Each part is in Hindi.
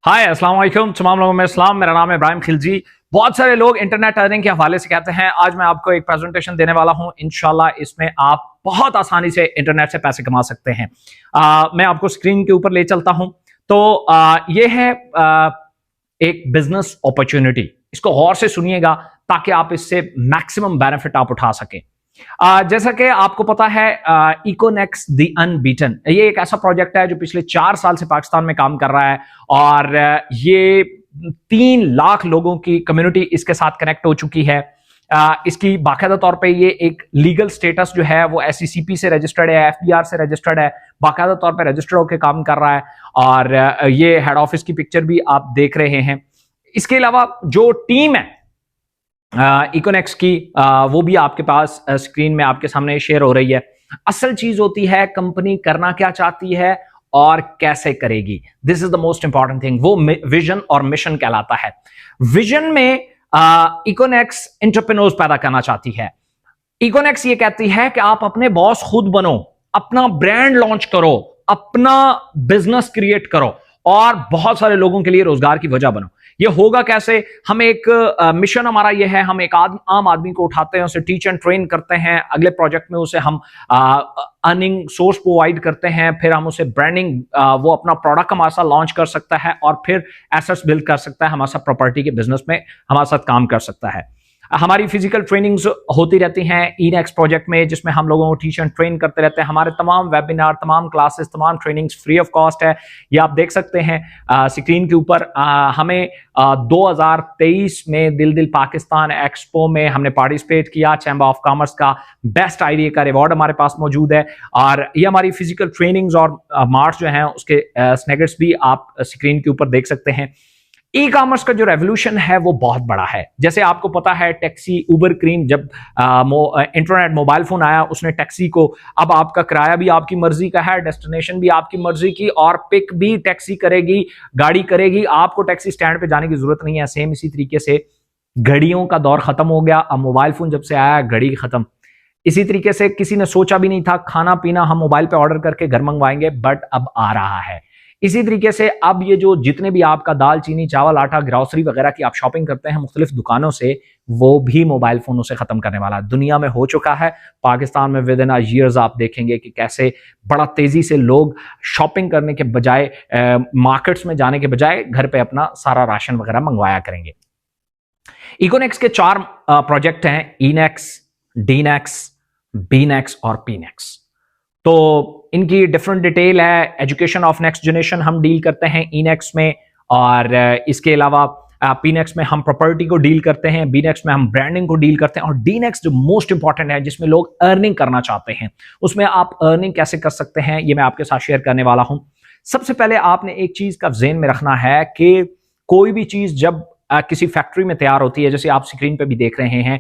हाय अस्सलाम वालेकुम, तमाम लोगों में सलाम। मेरा नाम है इब्राहिम खिलजी। बहुत सारे लोग इंटरनेट अर्निंग के हवाले से कहते हैं। आज मैं आपको एक प्रेजेंटेशन देने वाला हूं। इंशाल्लाह इसमें आप बहुत आसानी से इंटरनेट से पैसे कमा सकते हैं। मैं आपको स्क्रीन के ऊपर ले चलता हूं। तो ये है एक बिजनेस अपॉर्चुनिटी। इसको गौर से सुनिएगा ताकि आप इससे मैक्सिमम बेनिफिट आप उठा सकें। जैसा कि आपको पता है, इकोनेक्स द अनबीटन ये एक ऐसा प्रोजेक्ट है जो पिछले 4 साल से पाकिस्तान में काम कर रहा है और ये 3 लाख लोगों की कम्युनिटी इसके साथ कनेक्ट हो चुकी है। इसकी बाकायदा तौर पे ये एक लीगल स्टेटस जो है वो SECP से रजिस्टर्ड है, FBR से रजिस्टर्ड है, बाकायदा तौर पे रजिस्टर्ड होकर काम कर रहा है। और ये हेड ऑफिस की पिक्चर भी आप देख रहे हैं। इसके अलावा जो टीम है इकोनेक्स की, वो भी आपके पास स्क्रीन में आपके सामने शेयर हो रही है। असल चीज होती है कंपनी करना क्या चाहती है और कैसे करेगी। This is the most important thing. वो विजन और मिशन कहलाता है। विजन में इकोनेक्स एंटरप्रेन्योर्स पैदा करना चाहती है। इकोनेक्स ये कहती है कि आप अपने बॉस खुद बनो, अपना ब्रांड लॉन्च करो, अपना बिजनेस क्रिएट करो और बहुत सारे लोगों के लिए रोजगार की वजह बनो। ये होगा कैसे? हम एक मिशन हमारा ये है, हम एक आम आदमी को उठाते हैं, उसे टीच एंड ट्रेन करते हैं, अगले प्रोजेक्ट में उसे हम अर्निंग सोर्स प्रोवाइड करते हैं, फिर हम उसे ब्रांडिंग, वो अपना प्रोडक्ट हमारे साथ लॉन्च कर सकता है और फिर एसेट्स बिल्ड कर सकता है, हमारे साथ प्रॉपर्टी के बिजनेस में हमारे साथ काम कर सकता है। हमारी फिजिकल ट्रेनिंग्स होती रहती हैं इनेक्स प्रोजेक्ट में, जिसमें हम लोगों को टीच एंड ट्रेन करते रहते हैं। हमारे तमाम वेबिनार, तमाम क्लासेस, तमाम ट्रेनिंग्स फ्री ऑफ कॉस्ट है। ये आप देख सकते हैं स्क्रीन के ऊपर। हमें 2023 में दिल पाकिस्तान एक्सपो में हमने पार्टिसिपेट किया। चैम्बर ऑफ कॉमर्स का बेस्ट आइडिया का रिवॉर्ड हमारे पास मौजूद है। और ये हमारी फिजिकल ट्रेनिंग्स और मार्च जो हैं उसके स्नैगेट्स भी आप स्क्रीन के ऊपर देख सकते हैं। ई कॉमर्स का जो रेवोल्यूशन है वो बहुत बड़ा है। जैसे आपको पता है टैक्सी, उबर, क्रीम, जब इंटरनेट मोबाइल फोन आया उसने टैक्सी को, अब आपका किराया भी आपकी मर्जी का है, डेस्टिनेशन भी आपकी मर्जी की और पिक भी टैक्सी करेगी, गाड़ी करेगी। आपको टैक्सी स्टैंड पे जाने की जरूरत नहीं है। सेम इसी तरीके से घड़ियों का दौर खत्म हो गया। अब मोबाइल फोन जब से आया घड़ी खत्म। इसी तरीके से किसी ने सोचा भी नहीं था खाना पीना हम मोबाइल पे ऑर्डर करके घर मंगवाएंगे, बट अब आ रहा है। इसी तरीके से अब ये जो जितने भी आपका दाल, चीनी, चावल, आटा, ग्रोसरी वगैरह की आप शॉपिंग करते हैं मुख्तलिफ दुकानों से, वो भी मोबाइल फोनों से खत्म करने वाला दुनिया में हो चुका है। पाकिस्तान में विद इन ईयर्स आप देखेंगे कि कैसे बड़ा तेजी से लोग शॉपिंग करने के बजाय, मार्केट्स में जाने के बजाय घर पे अपना सारा राशन वगैरह मंगवाया करेंगे। इकोनेक्स के 4 प्रोजेक्ट हैं, इनेक्स, डीनेक्स, बीनेक्स और पीनेक्स। तो इनकी डिफरेंट डिटेल है। एजुकेशन ऑफ नेक्स्ट जनरेशन हम डील करते हैं इनेक्स में, और इसके अलावा पीनेक्स में हम प्रॉपर्टी को डील करते हैं, बीनेक्स में हम ब्रांडिंग को डील करते हैं, और डीनेक्स जो मोस्ट इंपॉर्टेंट है जिसमें लोग अर्निंग करना चाहते हैं, उसमें आप अर्निंग कैसे कर सकते हैं ये मैं आपके साथ शेयर करने वाला हूं। सबसे पहले आपने एक चीज का ज़हन में रखना है कि कोई भी चीज जब किसी फैक्ट्री में तैयार होती है, जैसे आप स्क्रीन पे भी देख रहे हैं,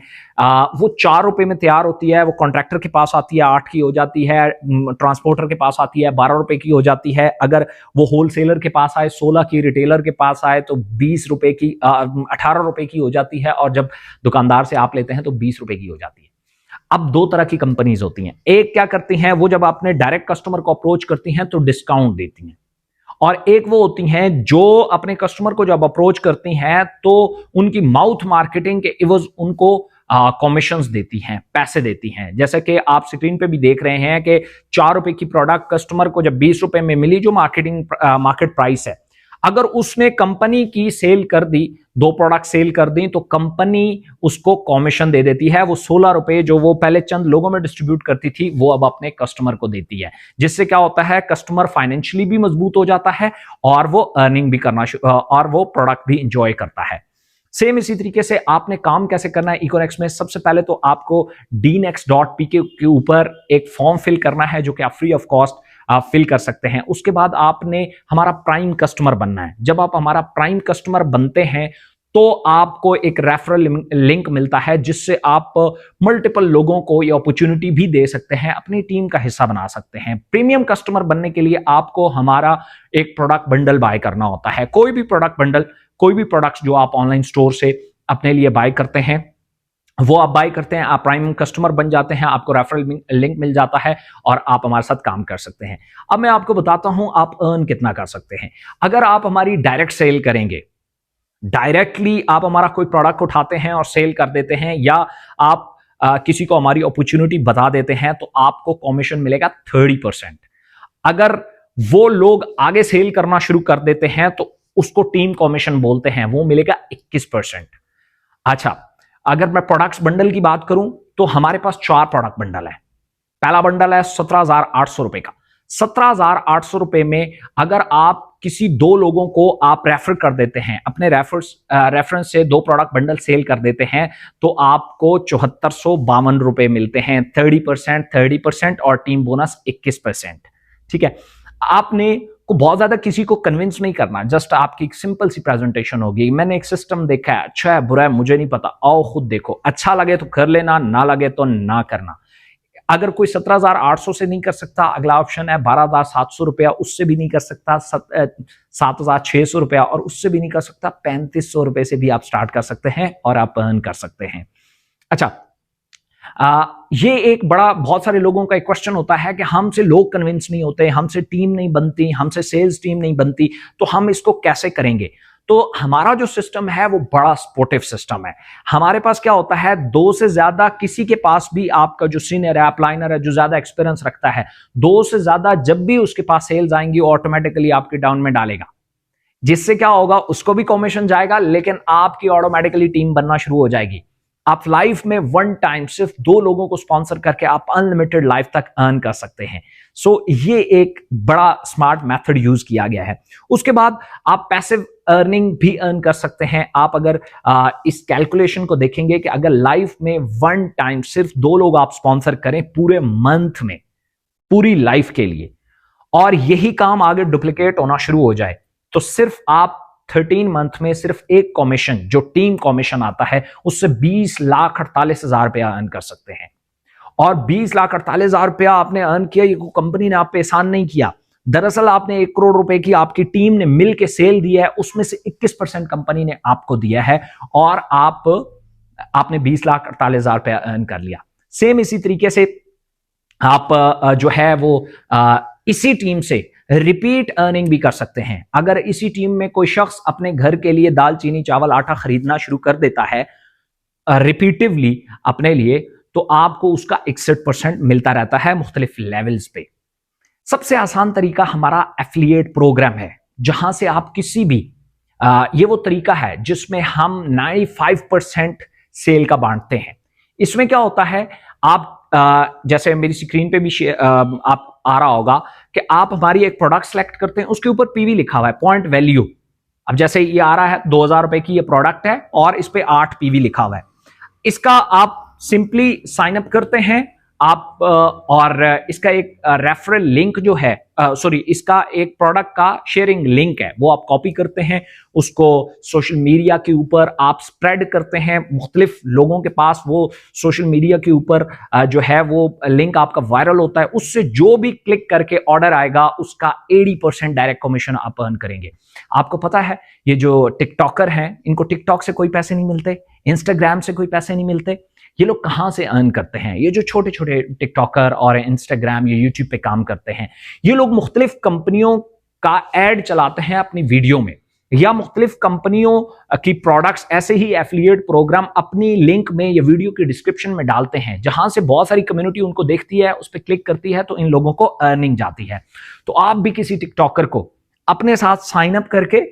वो 4 रुपए में तैयार होती है, वो कॉन्ट्रैक्टर के पास आती है 8 की हो जाती है, ट्रांसपोर्टर के पास आती है 12 रुपए की हो जाती है, अगर वो होलसेलर के पास आए 16 की, रिटेलर के पास आए तो 20 रुपए की, 18 रुपए की हो जाती है, और जब दुकानदार से आप लेते हैं तो 20 रुपए की हो जाती है। अब 2 तरह की कंपनीज होती हैं। एक क्या करती हैं, वो जब अपने डायरेक्ट कस्टमर को अप्रोच करती हैं तो डिस्काउंट देती हैं, और एक वो होती हैं जो अपने कस्टमर को जब अप्रोच करती हैं तो उनकी माउथ मार्केटिंग के इवज उनको कमीशंस देती हैं, पैसे देती हैं। जैसे कि आप स्क्रीन पे भी देख रहे हैं कि 4 रुपए की प्रोडक्ट कस्टमर को जब 20 रुपए में मिली, जो मार्केट प्राइस है, अगर उसने कंपनी की सेल कर दी, 2 प्रोडक्ट सेल कर दी, तो कंपनी उसको कमीशन दे देती है। वो 16 रुपए जो वो पहले चंद लोगों में डिस्ट्रीब्यूट करती थी वो अब अपने कस्टमर को देती है, जिससे क्या होता है, कस्टमर फाइनेंशियली भी मजबूत हो जाता है और वो अर्निंग भी करना और वो प्रोडक्ट भी इंजॉय करता है। सेम इसी तरीके से आपने काम कैसे करना है इकोनेक्स में। सबसे पहले तो आपको dnex.pk के ऊपर एक फॉर्म फिल करना है जो कि आप फ्री ऑफ कॉस्ट आप फिल कर सकते हैं। उसके बाद आपने हमारा प्राइम कस्टमर बनना है। जब आप हमारा प्राइम कस्टमर बनते हैं तो आपको एक रेफरल लिंक मिलता है, जिससे आप मल्टीपल लोगों को ये अपॉर्चुनिटी भी दे सकते हैं, अपनी टीम का हिस्सा बना सकते हैं। प्रीमियम कस्टमर बनने के लिए आपको हमारा एक प्रोडक्ट बंडल बाय करना होता है। कोई भी प्रोडक्ट बंडल, कोई भी प्रोडक्ट जो आप ऑनलाइन स्टोर से अपने लिए बाय करते हैं, वो आप बाय करते हैं, आप प्राइम कस्टमर बन जाते हैं, आपको रेफरल लिंक मिल जाता है और आप हमारे साथ काम कर सकते हैं। अब मैं आपको बताता हूं आप अर्न कितना कर सकते हैं। अगर आप हमारी डायरेक्ट सेल करेंगे, डायरेक्टली आप हमारा कोई प्रोडक्ट उठाते हैं और सेल कर देते हैं, या आप किसी को हमारी अपॉर्चुनिटी बता देते हैं, तो आपको कमीशन मिलेगा 30%। अगर वो लोग आगे सेल करना शुरू कर देते हैं तो उसको टीम कमीशन बोलते हैं, वो मिलेगा 21%। अच्छा, अगर मैं प्रोडक्ट्स बंडल की बात करूं तो हमारे पास 4 प्रोडक्ट बंडल है। पहला बंडल है 17,800 रुपए का। 17,800 रुपए में अगर आप किसी 2 लोगों को आप रेफर कर देते हैं, अपने रेफरेंस से 2 प्रोडक्ट बंडल सेल कर देते हैं, तो आपको 7452 रुपए मिलते हैं। 30% और टीम बोनस 21%। ठीक है, आपने को बहुत ज्यादा किसी को कन्विंस नहीं करना, जस्ट आपकी एक सिंपल सी प्रेजेंटेशन होगी। मैंने एक सिस्टम देखा है, अच्छा है बुरा है मुझे नहीं पता, आओ खुद देखो, अच्छा लगे तो कर लेना, ना लगे तो ना करना। अगर कोई 17,800 से नहीं कर सकता, अगला ऑप्शन है 12,700 रुपया, उससे भी नहीं कर सकता, 7,600 रुपया और उससे भी नहीं कर सकता, 3,500 रुपए से भी आप स्टार्ट कर सकते हैं और आप अर्न कर सकते हैं। अच्छा, ये एक बड़ा बहुत सारे लोगों का एक क्वेश्चन होता है कि हमसे लोग कन्विंस नहीं होते, हमसे टीम नहीं बनती, हमसे सेल्स टीम नहीं बनती, तो हम इसको कैसे करेंगे। तो हमारा जो सिस्टम है वो बड़ा सपोर्टिव सिस्टम है। हमारे पास क्या होता है, 2 से ज्यादा किसी के पास भी आपका जो सीनियर है, अपलाइनर है, जो ज्यादा एक्सपीरियंस रखता है, 2 से ज्यादा जब भी उसके पास सेल्स आएंगी ऑटोमेटिकली आपके डाउन में डालेगा, जिससे क्या होगा, उसको भी कमीशन जाएगा, लेकिन आपकी ऑटोमेटिकली टीम बनना शुरू हो जाएगी। आप लाइफ में 1 टाइम सिर्फ 2 लोगों को स्पॉन्सर करके आप अनलिमिटेड लाइफ तक अर्न कर सकते हैं। सो ये एक बड़ा स्मार्ट मेथड यूज किया गया है। उसके बाद आप पैसिव अर्निंग भी अर्न कर सकते हैं। आप अगर इस कैलकुलेशन को देखेंगे कि अगर लाइफ में 1 टाइम सिर्फ 2 लोग आप स्पॉन्सर करें पूरे मंथ में, पूरी लाइफ के लिए, और यही काम आगे डुप्लीकेट होना शुरू हो जाए, तो सिर्फ आप 13 मंथ में सिर्फ एक कमीशन जो टीम कमीशन आता है उससे 20,48,000 रुपया अर्न कर सकते हैं। और 20,48,000 रुपया आपने अर्न किया, ये कंपनी ने आप पे एहसान नहीं किया। दरअसल आपने 1 करोड़ रुपए की आपकी टीम ने मिलकर सेल दिया है, उसमें से 21% कंपनी ने आपको दिया है और आपने 20,48,000 रुपया अर्न कर लिया। सेम इसी तरीके से आप जो है वो इसी टीम से रिपीट अर्निंग भी कर सकते हैं। अगर इसी टीम में कोई शख्स अपने घर के लिए दाल चीनी चावल आटा खरीदना शुरू कर देता है रिपीटिवली अपने लिए, तो आपको उसका 61% मिलता रहता है मुख्तलिफ लेवल्स पे। सबसे आसान तरीका हमारा एफिलिएट प्रोग्राम है, जहां से आप किसी भी ये वो तरीका है जिसमें हम 95% सेल का बांटते हैं। इसमें क्या होता है, आप जैसे मेरी स्क्रीन पे भी आप आ रहा होगा कि आप हमारी एक प्रोडक्ट सेलेक्ट करते हैं, उसके ऊपर पीवी लिखा हुआ है, पॉइंट वैल्यू। अब जैसे ये आ रहा है 2,000 रुपए की ये प्रोडक्ट है और इस पे 8 पीवी लिखा हुआ है। इसका आप सिंपली साइन अप करते हैं आप, और इसका एक रेफरल लिंक जो है, सॉरी, इसका एक प्रोडक्ट का शेयरिंग लिंक है, वो आप कॉपी करते हैं, उसको सोशल मीडिया के ऊपर आप स्प्रेड करते हैं, मुख्तलिफ लोगों के पास वो सोशल मीडिया के ऊपर जो है वो लिंक आपका वायरल होता है, उससे जो भी क्लिक करके ऑर्डर आएगा उसका 80% डायरेक्ट कमीशन आप अर्न करेंगे। आपको पता है ये जो टिकटॉकर हैं, इनको टिकटॉक से कोई पैसे नहीं मिलते, इंस्टाग्राम से कोई पैसे नहीं मिलते, ये लोग कहां से अर्न करते हैं। ये जो छोटे छोटे टिकटॉकर और इंस्टाग्राम या यूट्यूब पे काम करते हैं, ये लोग मुख्तलिफ कंपनियों का एड चलाते हैं अपनी वीडियो में, या मुख्तलिफ कंपनियों की प्रोडक्ट्स ऐसे ही एफिलिएट प्रोग्राम अपनी लिंक में या वीडियो की डिस्क्रिप्शन में डालते हैं, जहां से बहुत सारी कम्युनिटी उनको देखती है, उस पर क्लिक करती है, तो इन लोगों को अर्निंग जाती है। तो आप भी किसी टिकटॉकर को अपने साथ साइन अप करके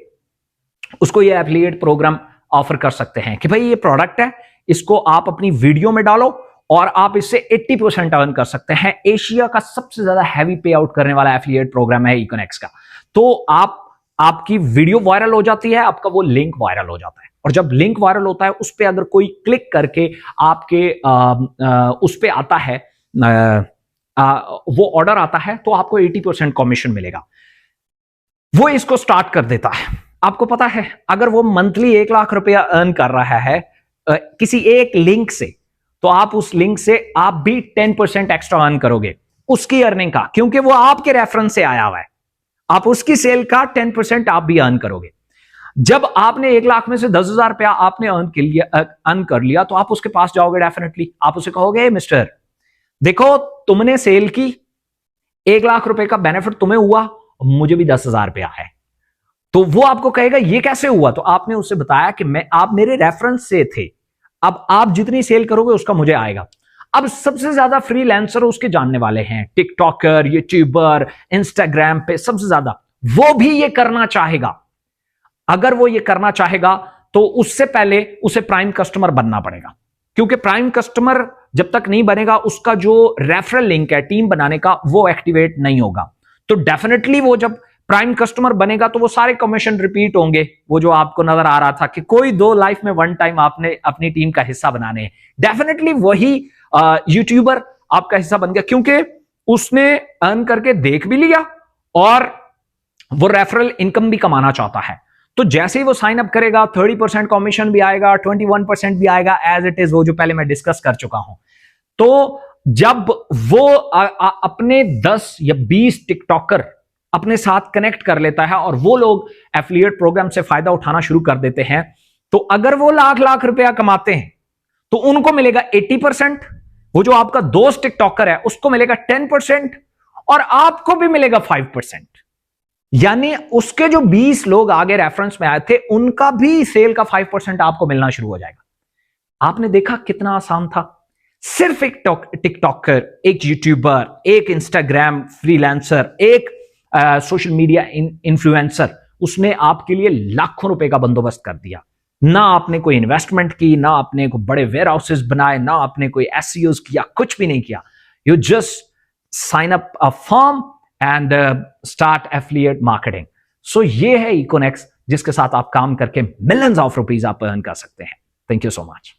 उसको ये एफिलिएट प्रोग्राम ऑफर कर सकते हैं कि भाई ये प्रोडक्ट है, इसको आप अपनी वीडियो में डालो और आप इससे 80% अर्न कर सकते हैं। एशिया का सबसे ज्यादा हैवी पे आउट करने वाला एफिलिएट प्रोग्राम है इकोनेक्स का। तो आपकी वीडियो वायरल हो जाती है, आपका वो लिंक वायरल हो जाता है, और जब लिंक वायरल होता है उस पर अगर कोई क्लिक करके आपके उस पर आता है, वो ऑर्डर आता है, तो आपको 80% कमीशन मिलेगा। वो इसको स्टार्ट कर देता है। आपको पता है अगर वो मंथली 1 लाख रुपया अर्न कर रहा है किसी एक लिंक से, तो आप उस लिंक से आप भी 10% एक्स्ट्रा अर्न करोगे उसकी अर्निंग का, क्योंकि वो आपके रेफरेंस से आया हुआ है। आप उसकी सेल का 10% आप भी अर्न करोगे। जब आपने 1 लाख में से 10,000 रुपया आपने अर्न कर लिया तो आप उसके पास जाओगे, डेफिनेटली आप उसे कहोगे मिस्टर देखो तुमने सेल की, 1 लाख रुपए का बेनिफिट तुम्हें हुआ, मुझे भी 10,000 रुपया है। तो वो आपको कहेगा ये कैसे हुआ, तो आपने उससे बताया कि आप मेरे रेफरेंस से थे, अब आप जितनी सेल करोगे उसका मुझे आएगा। अब सबसे ज्यादा फ्रीलांसर उसके जानने वाले हैं, टिकटॉकर, यूट्यूबर, इंस्टाग्राम पे सबसे ज्यादा, वो भी ये करना चाहेगा। अगर वो ये करना चाहेगा तो उससे पहले उसे प्राइम कस्टमर बनना पड़ेगा, क्योंकि प्राइम कस्टमर जब तक नहीं बनेगा उसका जो रेफरल लिंक है टीम बनाने का वो एक्टिवेट नहीं होगा। तो डेफिनेटली वो जब प्राइम कस्टमर बनेगा तो वो सारे कमीशन रिपीट होंगे। वो जो आपको नजर आ रहा था कि कोई 2 लाइफ में 1 टाइम आपने अपनी टीम का हिस्सा बनाने हैं, डेफिनेटली वही यूट्यूबर आपका हिस्सा बन गया, क्योंकि उसने अर्न करके देख भी लिया और वो रेफरल इनकम भी कमाना चाहता है। तो जैसे ही वो साइन अप करेगा 30% कमीशन भी आएगा, 21% भी आएगा, एज इट इज वो जो पहले मैं डिस्कस कर चुका हूं। तो जब वो अपने 10 या 20 टिकटॉकर अपने साथ कनेक्ट कर लेता है और वो लोग एफिलिएट प्रोग्राम से फायदा उठाना शुरू कर देते हैं, तो अगर वो लाख लाख रुपया कमाते हैं तो उनको मिलेगा 80%, वो जो आपका दोस्त टिकटॉकर है उसको मिलेगा 10% और आपको भी मिलेगा 5%। यानी उसके जो 20 लोग आगे रेफरेंस में आए थे उनका भी सेल का 5% आपको मिलना शुरू हो जाएगा। आपने देखा कितना आसान था। सिर्फ एक टिकटॉकर, एक यूट्यूबर, एक इंस्टाग्राम फ्रीलांसर, एक सोशल मीडिया इन्फ्लुएंसर, उसने आपके लिए लाखों रुपए का बंदोबस्त कर दिया। ना आपने कोई इन्वेस्टमेंट की, ना आपने कोई बड़े वेयर हाउसेस बनाए, ना आपने कोई एसईओस किया, कुछ भी नहीं किया। You just sign up a firm and start affiliate marketing. So ये है इकोनेक्स, जिसके साथ आप काम करके मिलियंस ऑफ रुपीज आप अर्न कर सकते हैं। Thank you so much.